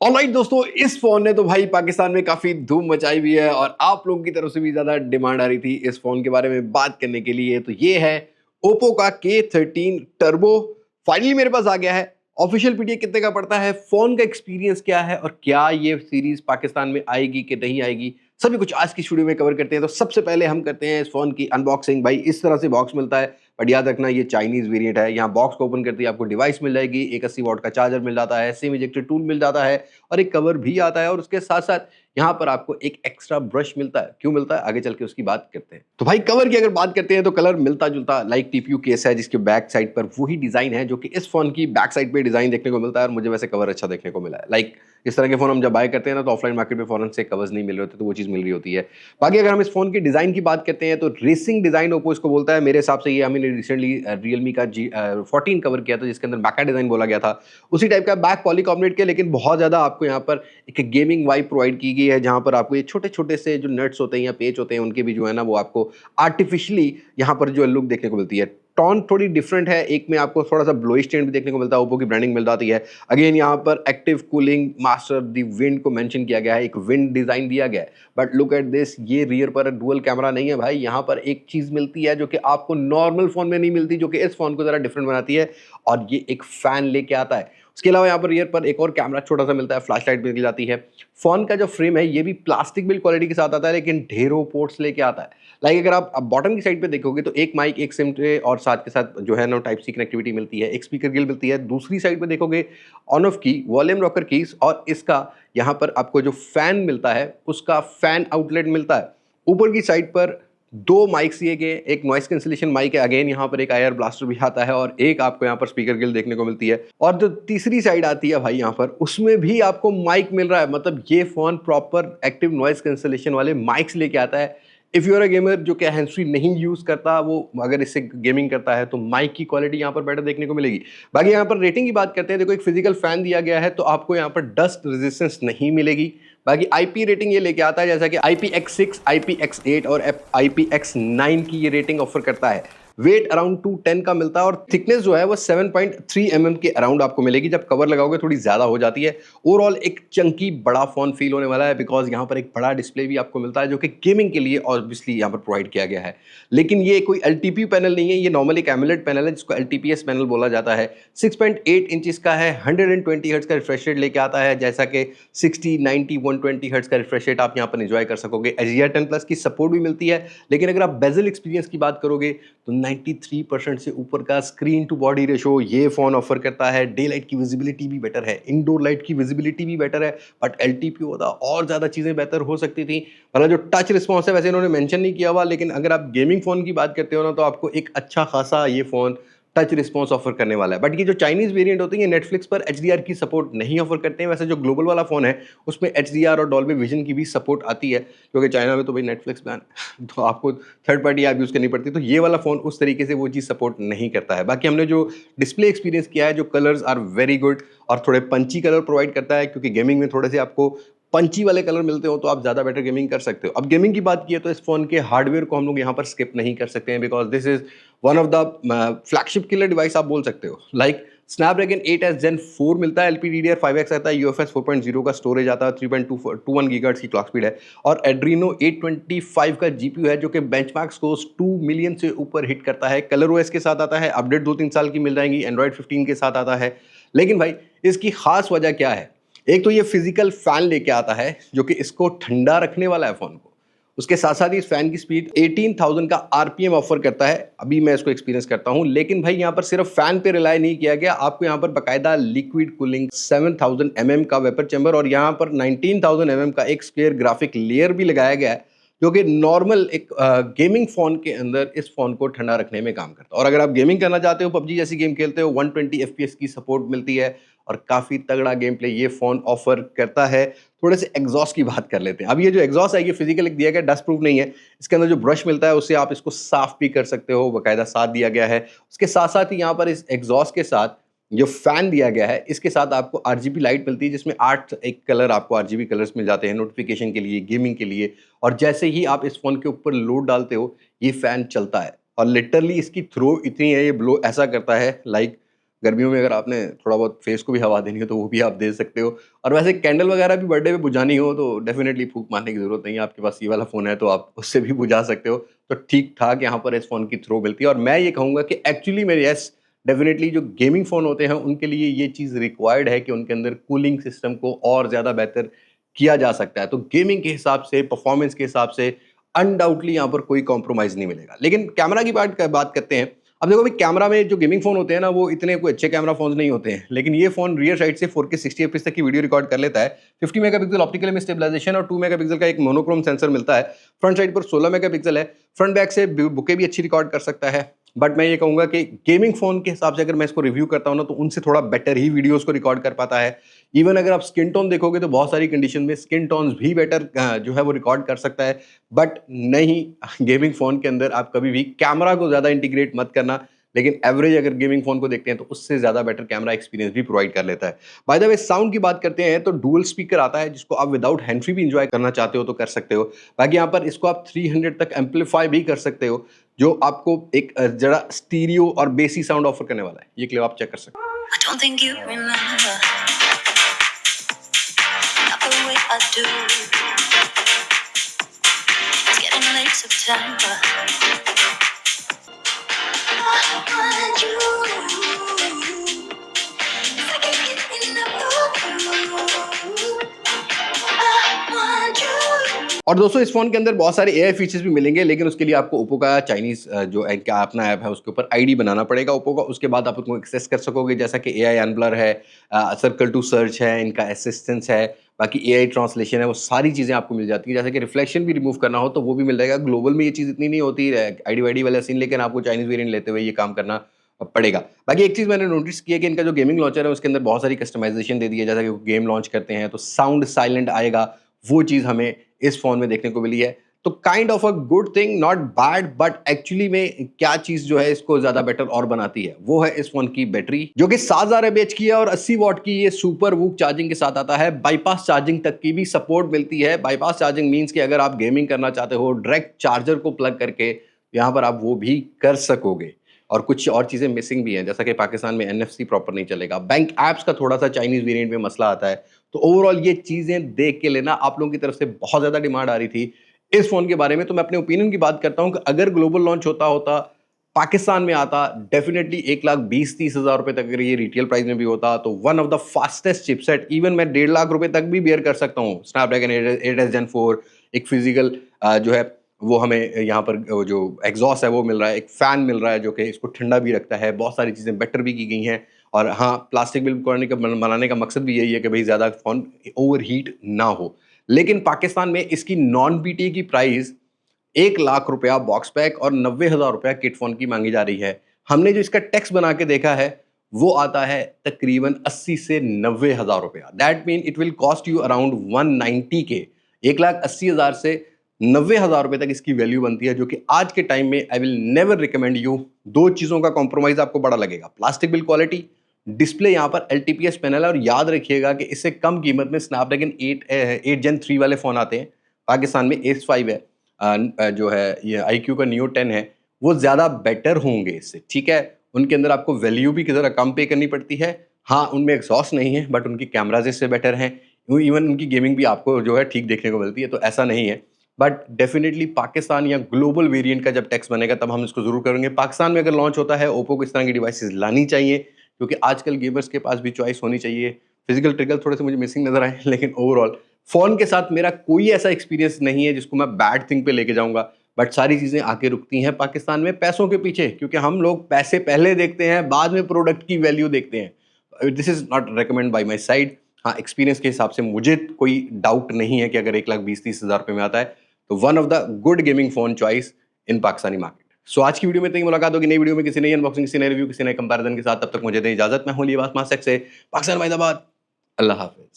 Alright दोस्तों, इस phone ने तो भाई पाकिस्तान में काफी धूम मचाई हुई है और आप लोगों की तरफ से भी ज्यादा डिमांड आ रही थी इस फोन के बारे में बात करने के लिए। तो ये है ओप्पो का K13 टर्बो। फाइनली मेरे पास आ गया है। ऑफिशियल पीडीएफ कितने का पड़ता है, फोन का एक्सपीरियंस क्या है और क्या ये सीरीज पाकिस्तान में आएगी कि नहीं आएगी, सभी कुछ आज की वीडियो में कवर करते हैं। तो सबसे पहले हम करते हैं इस फोन की अनबॉक्सिंग। भाई इस तरह से बॉक्स मिलता है, बट याद रखना ये चाइनीज वेरिएंट है। यहाँ बॉक्स को ओपन करते ही आपको डिवाइस मिल जाएगी, एक 80 वॉट का चार्जर मिल जाता है, सिम इजेक्टर टूल मिल जाता है और एक कवर भी आता है। और उसके साथ साथ यहाँ पर आपको एक एक्स्ट्रा ब्रश मिलता है। क्यों मिलता है आगे चल के उसकी बात करते हैं। तो भाई कवर की अगर बात करते हैं तो कलर मिलता जुलता लाइक टीपीयू केस है, जिसके बैक साइड पर वही डिजाइन है जो कि इस फोन की बैक साइड पे डिजाइन देखने को मिलता है। और मुझे वैसे कवर अच्छा देखने को मिला है। लाइक इस तरह के फोन हम जब बाय करते हैं ना तो ऑफलाइन मार्केट में फॉरन से कवर्स नहीं मिल रहे होते, तो वो चीज मिल रही होती है। बाकी अगर हम इस फोन की डिजाइन की बात करते हैं तो रेसिंग डिजाइन ओप्पो इसको बोलता है। मेरे हिसाब से ये हमने रिसेंटली रियलमी का G14 कवर किया था, जिसके अंदर बैका डिजाइन बोला गया था, उसी टाइप का बैक पॉलीकार्बोनेट के। लेकिन बहुत ज्यादा आपको यहाँ पर एक गेमिंग वाइब प्रोवाइड की गई है, जहां पर आपको ये छोटे छोटे से जो नट्स होते हैं या पेच होते हैं उनके भी जो है ना वो आपको आर्टिफिशियली यहाँ पर जो लुक देखने को मिलती है। टोन थोड़ी डिफरेंट है, एक में आपको थोड़ा सा ब्लोइश टेंट भी देखने को मिलता है, ओप्पो की ब्रांडिंग मिल जाती है। अगेन यहाँ पर एक्टिव कूलिंग मास्टर दी विंड को मेंशन किया गया है, एक विंड डिजाइन दिया गया है। बट लुक एट दिस, ये रियर पर डुअल कैमरा नहीं है भाई। यहाँ पर एक चीज मिलती है जो कि आपको नॉर्मल फोन में नहीं मिलती, जो कि इस फोन को जरा डिफरेंट बनाती है, और ये एक फैन लेके आता है। उसके अलावा यहाँ पर रियर पर एक और कैमरा छोटा सा मिलता है, फ्लैश लाइट मिल जाती है। फोन का जो फ्रेम है ये भी प्लास्टिक बिल्ड क्वालिटी के साथ आता है, लेकिन ढेरों पोर्ट्स लेके आता है। लाइक अगर आप बॉटम की साइड पे देखोगे तो एक माइक, एक सिम ट्रे और साथ के साथ जो है ना टाइप सी कनेक्टिविटी मिलती है, एक स्पीकर ग्रिल मिलती है। दूसरी साइड पे देखोगे ऑन ऑफ की, वॉल्यूम रॉकर कीज, और इसका यहाँ पर आपको जो फैन मिलता है उसका फैन आउटलेट मिलता है। ऊपर की साइड पर दो माइक्स दिए गए, एक नॉइस कैंसिलेशन माइक है, अगेन यहाँ पर एक आईआर ब्लास्टर भी आता है, और एक आपको यहाँ पर स्पीकर ग्रिल देखने को मिलती है। और जो तीसरी साइड आती है भाई यहाँ पर, उसमें भी आपको माइक मिल रहा है। मतलब ये phone proper active noise cancellation वाले माइक्स लेके आता है। If you are a gamer जो कि हैंड्स फ्री नहीं यूज करता, वो अगर इससे गेमिंग करता है तो माइक की क्वालिटी यहाँ पर बेटर देखने को मिलेगी। बाकी यहाँ पर रेटिंग की बात करते हैं, देखो एक फिजिकल फैन दिया गया है, तो आपको यहाँ पर डस्ट रेजिस्टेंस नहीं मिलेगी। बाकी आईपी रेटिंग ये लेके आता है, जैसा कि IPX6, IPX8 और IPX9 की ये रेटिंग ऑफर करता है। वेट अराउंड 210 का मिलता है, और थिकनेस जो है वो 7.3 mm के अराउंड आपको मिलेगी। जब कवर लगाओगे थोड़ी ज्यादा हो जाती है। ओवरऑल एक चंकी बड़ा फोन फील होने वाला है, बिकॉज यहाँ पर एक बड़ा डिस्प्ले भी आपको मिलता है जो कि गेमिंग के लिए ऑब्वियसली यहाँ पर प्रोवाइड किया गया है। लेकिन ये कोई LTPO पैनल नहीं है, ये नॉर्मली एक एमोलेड पैनल है जिसको LTPS पैनल बोला जाता है। 6.8 इंचेस का है, 120 हर्ट्ज का रिफ्रेश रेट लेके आता है, जैसा कि 60, 90, 120 हर्ट्ज का रिफ्रेश रेट आप यहाँ पर एंजॉय कर सकोगे। HDR10+ की सपोर्ट भी मिलती है। लेकिन अगर आप बेजल एक्सपीरियंस की बात करोगे तो 93% से ऊपर का स्क्रीन टू बॉडी रेशो ये फोन ऑफर करता है। डे लाइट की विजिबिलिटी भी बेटर है, इंडोर लाइट की विजिबिलिटी भी बेटर है, बट LTPO होता और ज्यादा चीजें बेहतर हो सकती थी। मतलब जो टच रिस्पॉन्स है वैसे इन्होंने मेंशन नहीं किया हुआ, लेकिन अगर आप गेमिंग फोन की बात करते हो ना तो आपको एक अच्छा खासा ये फोन टच रिस्पॉन्स ऑफर करने वाला है। बट ये जो चाइनीज वेरिएंट होती है नेटफ्लिक्स पर HDR की सपोर्ट नहीं ऑफर करते हैं। वैसे जो ग्लोबल वाला फोन है उसमें HDR और डॉल्बी विजन की भी सपोर्ट आती है, क्योंकि चाइना में तो भाई नेटफ्लिक्स बैन तो आपको थर्ड पार्टी ऐप यूज करनी पड़ती है। तो ये वाला फोन उस तरीके से वो चीज सपोर्ट नहीं करता है। बाकी हमने जो डिस्प्ले एक्सपीरियंस किया है, जो कलर्स आर वेरी गुड, और थोड़े पंची कलर प्रोवाइड करता है, क्योंकि गेमिंग में थोड़े से आपको पंची वाले कलर मिलते हो तो आप ज्यादा बेटर गेमिंग कर सकते हो। अब गेमिंग की बात की है तो इस फोन के हार्डवेयर को हम लोग यहाँ पर स्किप नहीं कर सकते हैं, because this is one of the flagship killer device आप बोल सकते हो। लाइक स्नैपड्रैगन 8S Gen 4 मिलता है, LPDDR5X आता है, UFS 4.0 का स्टोरेज आता है, 3.21 गीगाहर्ट्ज की क्लॉक स्पीड है, और Adreno 825 का GPU है जो कि बेंचमार्क स्कोर्स 2 मिलियन से ऊपर हिट करता है। कलर OS के साथ आता है, अपडेट 2-3 साल की मिल जाएंगी, Android 15 के साथ आता है। लेकिन भाई इसकी खास वजह क्या है? एक तो ये फिजिकल फैन लेके आता है जो कि इसको ठंडा रखने वाला है फोन को। उसके साथ साथ इस फैन की स्पीड 18,000 का RPM ऑफर करता है। अभी मैं इसको एक्सपीरियंस करता हूं। लेकिन भाई यहाँ पर सिर्फ फैन पे रिलाई नहीं किया गया, आपको यहाँ पर बकायदा लिक्विड कूलिंग 7000 mm का वेपर चैम्बर और यहाँ पर 19,000 mm का एक स्क्वायर ग्राफिक लेयर भी लगाया गया है, जो कि नॉर्मल एक गेमिंग फोन के अंदर इस फोन को ठंडा रखने में काम करता है। और अगर आप गेमिंग करना चाहते हो, PUBG जैसी गेम खेलते हो, 120 FPS की सपोर्ट मिलती है और काफी तगड़ा गेम प्ले ये फोन ऑफर करता है। थोड़े से एग्जॉस्ट की बात कर लेते हैं। अब ये जो एग्जॉस्ट है ये फिजिकल दिया गया, डस्ट प्रूफ नहीं है। इसके अंदर जो ब्रश मिलता है उससे आप इसको साफ भी कर सकते हो, बकायदा साथ दिया गया है। उसके साथ साथ ही यहाँ पर इस एग्जॉस्ट के साथ जो फैन दिया गया है इसके साथ आपको RGB लाइट मिलती है, जिसमें 8 एक कलर आपको RGB कलर्स मिल जाते हैं नोटिफिकेशन के लिए, गेमिंग के लिए। और जैसे ही आप इस फोन के ऊपर लोड डालते हो ये फैन चलता है, और लिटरली इसकी थ्रो इतनी है, ये ब्लो ऐसा करता है लाइक गर्मियों में अगर आपने थोड़ा बहुत फेस को भी हवा देनी हो तो वो भी आप दे सकते हो। और वैसे कैंडल वगैरह भी बर्थडे पे बुझानी हो तो डेफिनेटली फूँक मारने की ज़रूरत नहीं है, आपके पास ये वाला फ़ोन है तो आप उससे भी बुझा सकते हो। तो ठीक-ठाक यहाँ पर इस फ़ोन की थ्रो मिलती है और मैं ये कहूँगा कि एक्चुअली में येस, डेफिनेटली जो गेमिंग फ़ोन होते हैं उनके लिए ये चीज़ रिक्वायर्ड है कि उनके अंदर कूलिंग सिस्टम को और ज़्यादा बेहतर किया जा सकता है। तो गेमिंग के हिसाब से, परफॉर्मेंस के हिसाब से अनडाउटली यहाँ पर कोई कॉम्प्रोमाइज़ नहीं मिलेगा। लेकिन कैमरा की बात करते हैं। अब देखो भाई, कैमरा में जो गेमिंग फ़ोन होते हैं ना, वो इतने कोई अच्छे कैमरा फ़ोन्स नहीं होते हैं। लेकिन ये फ़ोन रियर साइड से 4K 60 एफपीएस तक की वीडियो रिकॉर्ड कर लेता है। 50 मेगापिक्सल ऑप्टिकल इमेज स्टेबलाइजेशन और 2 मेगापिक्सल का एक मोनोक्रोम सेंसर मिलता है। फ्रंट साइड पर 16 मेगापिक्सल है। फ्रंट बैक से बुके भी अच्छी रिकॉर्ड कर सकता है। बट मैं ये कहूँगा कि गेमिंग फ़ोन के हिसाब से अगर मैं इसको रिव्यू करता हूँ ना, तो उनसे थोड़ा बेटर ही वीडियोज़ को रिकॉर्ड कर पाता है। इवन अगर आप स्किन टोन देखोगे तो बहुत सारी कंडीशन में स्किन टोन्स भी बेटर जो है वो रिकॉर्ड कर सकता है। बट नहीं, गेमिंग फ़ोन के अंदर आप कभी भी कैमरा को ज़्यादा इंटीग्रेट मत करना। लेकिन एवरेज अगर गेमिंग फ़ोन को देखते हैं तो उससे ज़्यादा बेटर कैमरा एक्सपीरियंस भी प्रोवाइड कर लेता है। बाय द वे, साउंड की बात करते हैं तो डुअल स्पीकर आता है जिसको आप विदाउट हैंड फ्री भी एंजॉय करना चाहते हो तो कर सकते हो। बाकी यहाँ पर इसको आप 300 तक एम्पलीफाई भी कर सकते हो, जो आपको एक जरा स्टीरियो और बेसी साउंड ऑफर करने वाला है। ये क्लिप आप चेक कर सकते हो। I don't think you remember, not the way I do. It's getting late September. और दोस्तों, इस फ़ोन के अंदर बहुत सारे एआई फीचर्स भी मिलेंगे, लेकिन उसके लिए आपको ओप्पो का चाइनीज़ जो इनका अपना ऐप है उसके ऊपर आईडी बनाना पड़ेगा ओप्पो का। उसके बाद आप उसको एक्सेस कर सकोगे, जैसा कि एआई अनब्लर है, सर्कल टू सर्च है, इनका असिस्टेंस है, बाकी एआई ट्रांसलेशन है, वो सारी चीज़ें आपको मिल जाती हैं। जैसे कि रिफ्लेक्शन भी रिमूव करना हो तो वो भी मिल जाएगा। ग्लोबल में ये चीज़ इतनी नहीं होती है आईडी वाईडी वाला सीन, लेकिन आपको चाइनीज़ वेरिएंट लेते हुए ये काम करना पड़ेगा। बाकी एक चीज़ मैंने नोटिस की है कि इनका जो गेमिंग लॉन्चर है उसके अंदर बहुत सारी कस्टमाइजेशन दे दी है। जैसा कि गेम लॉन्च करते हैं तो साउंड साइलेंट आएगा, वो चीज़ हमें इस फ़ोन में देखने को मिली है। तो kind of a good thing, not bad, but actually में क्या चीज़ जो है इसको ज़्यादा बेटर और बनाती है, वो है इस फ़ोन की बैटरी, जो कि 7000 mAh की है और 80 वॉट की ये सुपर वूक चार्जिंग के साथ आता है। बाईपास चार्जिंग तक की भी सपोर्ट मिलती है। बाईपास चार्जिंग मीन्स कि अगर आप गेमिंग करना चाहते हो, डायरेक्ट चार्जर को प्लग करके यहाँ पर आप वो भी कर सकोगे। और कुछ और चीज़ें मिसिंग भी हैं, जैसा कि पाकिस्तान में एनएफसी प्रॉपर नहीं चलेगा। बैंक ऐप्स का थोड़ा-सा चाइनीज़ वेरिएंट में मसला आता है। तो ओवरऑल ये चीज़ें देख के लेना, आप लोगों की तरफ से बहुत ज़्यादा डिमांड आ रही थी इस फ़ोन के बारे में। तो मैं अपने ओपिनियन की बात करता हूँ कि अगर ग्लोबल लॉन्च होता, पाकिस्तान में आता, डेफिनिटली 1,20,30 हज़ार रुपए तक अगर ये रिटेल प्राइस में भी होता, तो one of the fastest chipset, even मैं 1.5 लाख रुपए तक भी बेयर कर सकता हूँ। स्नैपड्रैगन 8s Gen 4, एक फिजिकल जो है वो हमें यहाँ पर जो एग्जॉस्ट है वो मिल रहा है, एक फ़ैन मिल रहा है जो कि इसको ठंडा भी रखता है, बहुत सारी चीज़ें बेटर भी की गई हैं। और हाँ, प्लास्टिक बिल्ड बनाने का मकसद भी यही है कि भाई ज़्यादा फ़ोन ओवरहीट ना हो। लेकिन पाकिस्तान में इसकी नॉन बीटीए की प्राइस 1 लाख रुपया बॉक्स पैक और 90,000 रुपया किट फ़ोन की मांगी जा रही है। हमने जो इसका टैक्स बना के देखा है वो आता है तकरीबन 80 से 90,000 रुपया। That mean it will cost you around 190 के, 1,80,000 से 90,000 रुपए तक इसकी वैल्यू बनती है, जो कि आज के टाइम में I will never recommend you. दो चीज़ों का कॉम्प्रोमाइज़ आपको बड़ा लगेगा, प्लास्टिक बिल्ड क्वालिटी, डिस्प्ले यहाँ पर एलटीपीएस पैनल है। और याद रखिएगा कि इससे कम कीमत में स्नैपड्रैगन 8 Gen 3 वाले फ़ोन आते हैं। पाकिस्तान में एस 5 है, जो है ये iQOO का Neo 10 है, वो ज़्यादा बेटर होंगे इससे, ठीक है। उनके अंदर आपको वैल्यू भी ज़रा कम पे करनी पड़ती है। हाँ, उनमें एग्जॉस्ट नहीं है, बट उनकी कैमराज इससे बेटर हैं। इवन उनकी गेमिंग भी आपको जो है ठीक देखने को मिलती है, तो ऐसा नहीं है। बट डेफिनेटली पाकिस्तान या ग्लोबल वेरिएंट का जब टैक्स बनेगा तब हम इसको ज़रूर करेंगे। पाकिस्तान में अगर लॉन्च होता है, ओप्पो को इस तरह की डिवाइसेस लानी चाहिए, क्योंकि आजकल गेमर्स के पास भी चॉइस होनी चाहिए। फिजिकल ट्रिगर थोड़े से मुझे मिसिंग नजर आए, लेकिन ओवरऑल फ़ोन के साथ मेरा कोई ऐसा एक्सपीरियंस नहीं है जिसको मैं बैड थिंग पे लेके जाऊंगा। बट सारी चीज़ें आके रुकती हैं पाकिस्तान में पैसों के पीछे, क्योंकि हम लोग पैसे पहले देखते हैं, बाद में प्रोडक्ट की वैल्यू देखते हैं। This is not recommend by my side. हाँ, एक्सपीरियंस के हिसाब से मुझे कोई डाउट नहीं है कि अगर 1,20,30 हज़ार रुपये में आता है तो one of the good gaming phone choice in Pakistani market. So आज की वीडियो में इतनी मुलाकात होगी नई वीडियो में, किसी नई अनबॉक्सिंग, किसी नए रिव्यू, किसी नए कंपैरिजन के साथ। तब तक मुझे दें इजाजत। मैं हूं लिबास मास्क से पाकिस्तान, अल्लाह हाफिज।